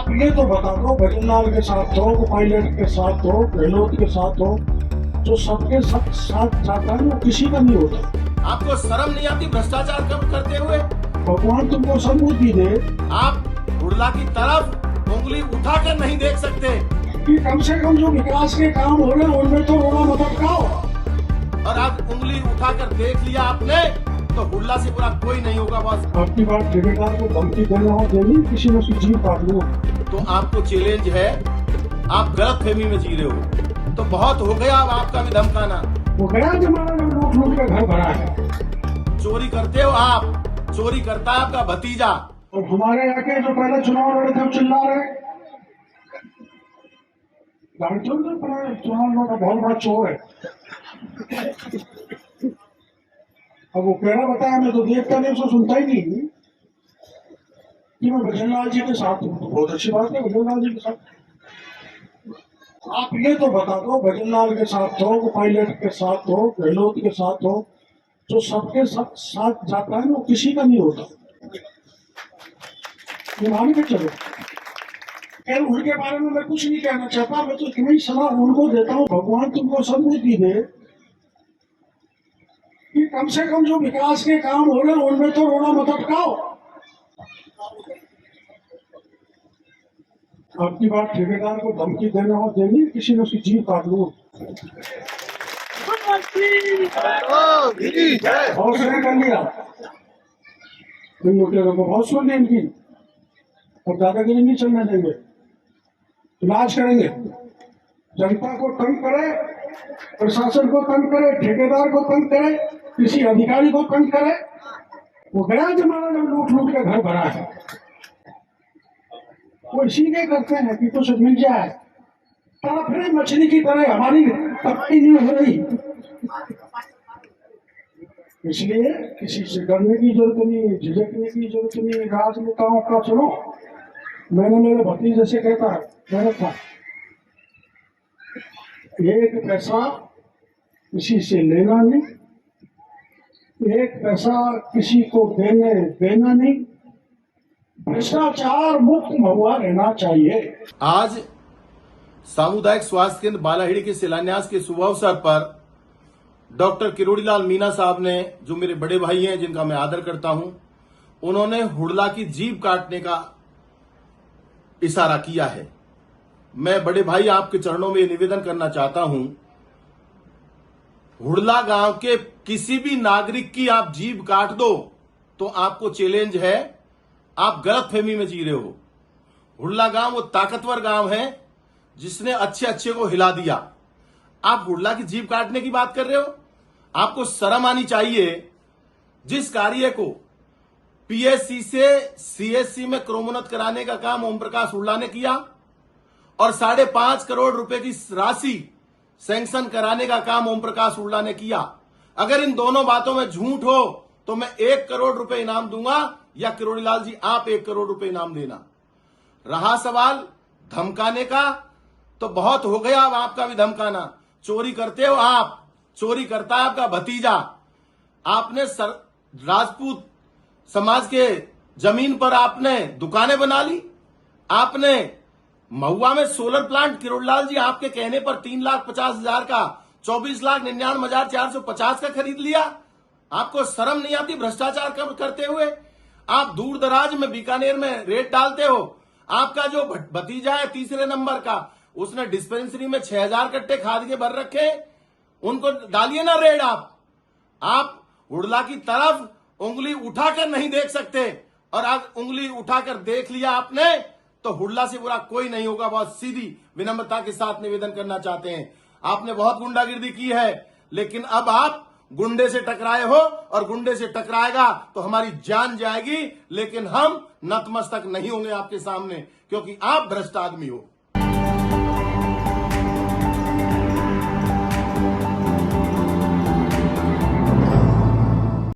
आप ये तो बता दो, भजनलाल के साथ हो, पायलट के साथ हो, गहलोत के साथ हो, जो सबके साथ जाता है वो किसी का नहीं होता। आपको शर्म नहीं आती भ्रष्टाचार कम करते हुए? भगवान तुमको सद्बुद्धि दे आप हुड़ला की तरफ उंगली उठाकर नहीं देख सकते कि कम से कम जो विकास के काम हो रहे हैं उनमें तो रोना मत अटकाओ। और आप उंगली उठाकर देख लिया आपने तो हुड़ला से बुरा कोई नहीं होगा बॉस। आपकी बात ठेकेदार को धमकी देना हो देनी, किसी ने उसकी जीव काट लो। तो आपको चैलेंज है, आप गलत फहमी में जी रहे हो, तो बहुत हो गया अब आपका भी धमकाना। वो गया जमाना जब लूट लूट के घर भरा है। चोरी करते हो आप, चोरी करता है आपका भतीजा। और हमारे यहाँ के जो पहले चुनाव लड़े थे चिल्ला रहे, चुनाव लड़ा बहुत बड़ा चोर है। अब वो कह रहा बताया, मैं तो देखता नहीं, उसको सुनता ही नहीं कि मैं भजनलाल जी के साथ हूँ। तो बहुत अच्छी बात है, भजनलाल जी के साथ। आप ये तो बता दो, भजनलाल के साथ हो, पायलट के साथ हो, गहलोत के साथ हो, जो सबके साथ जाता है वो किसी का नहीं होता। ये मान के चलो। खैर उनके बारे में मैं कुछ नहीं कहना चाहता, मैं तो इतनी सलाह उनको देता हूँ, भगवान तुमको सद्बुद्धि दे कि कम से कम जो विकास के काम हो रहे हैं उनमें तो रोना मत अटकाओ। आपकी बात ठेकेदार को धमकी देना हो देनी, किसी ने उसकी जीव काट लो। बहुत सही कर लिया, को बहुत सुन ली इनकी, और दादागिरी नहीं चलने देंगे। इलाज करेंगे, जनता को तंग करे, प्रशासन को तंग करे, ठेकेदार को तंग करे, किसी अधिकारी को तंग करे। वो गया जमाना जब लूट लूट के घर भरा है। वो इसीलिए करते हैं कि कुछ मिल जाए, तड़फे मछली की तरह हमारी तबाही नहीं हो रही। इसलिए किसी से डरने की जरूरत नहीं, झिझकने की जरूरत नहीं। राजनेताओं का चलो, मैंने मेरे भतीजे से कहता है, मैंने कहा एक पैसा किसी से लेना नहीं, एक पैसा किसी को देना नहीं, भ्रष्टाचार मुक्त महुआ रहना चाहिए। आज सामुदायिक स्वास्थ्य केंद्र बालाहिड़ी के शिलान्यास के शुभ अवसर पर डॉक्टर किरोड़ीलाल मीणा साहब ने, जो मेरे बड़े भाई हैं जिनका मैं आदर करता हूं, उन्होंने हुड़ला की जीभ काटने का इशारा किया है। मैं बड़े भाई आपके चरणों में निवेदन करना चाहता हूं, हुड़ला गांव के किसी भी नागरिक की आप जीभ काट दो तो आपको चैलेंज है, आप गलत फहमी में जी रहे हो। हुड़ला गांव वो ताकतवर गांव है जिसने अच्छे अच्छे को हिला दिया। आप हुड़ला की जीभ काटने की बात कर रहे हो? आपको शर्म आनी चाहिए। जिस कार्य को पीएससी से सीएससी में क्रोमोन्नत कराने का काम ओम प्रकाश हुड़ला ने किया और 5.5 करोड़ रुपए की राशि सैंक्शन कराने का काम ओम प्रकाश हुड़ला ने किया। अगर इन दोनों बातों में झूठ हो तो मैं 1 करोड़ रुपए इनाम दूंगा, या किरोड़ीलाल जी आप 1 करोड़ रुपए इनाम देना। रहा सवाल धमकाने का, तो बहुत हो गया अब आपका भी धमकाना। चोरी करते हो आप, चोरी करता है आपका भतीजा। आपने राजपूत समाज के जमीन पर आपने दुकानें बना ली। आपने महुआ में सोलर प्लांट किरोड़ीलाल जी आपके कहने पर 3,50,000 का 24,99,450 का खरीद लिया। आपको शर्म नहीं आती भ्रष्टाचार करते हुए? आप दूर दराज में बीकानेर में रेट डालते हो। आपका जो भतीजा है तीसरे नंबर का, उसने डिस्पेंसरी में 6,000 कट्टे खाद के भर रखे, उनको डालिए ना रेड। आप हुड़ला की तरफ उंगली उठाकर नहीं देख सकते, और आज उंगली उठाकर देख लिया आपने तो हुड़ला से बुरा कोई नहीं होगा। बहुत सीधी विनम्रता के साथ निवेदन करना चाहते हैं। आपने बहुत गुंडागिर्दी की है, लेकिन अब आप गुंडे से टकराए हो, और गुंडे से टकराएगा तो हमारी जान जाएगी, लेकिन हम नतमस्तक नहीं होंगे आपके सामने, क्योंकि आप भ्रष्ट आदमी हो।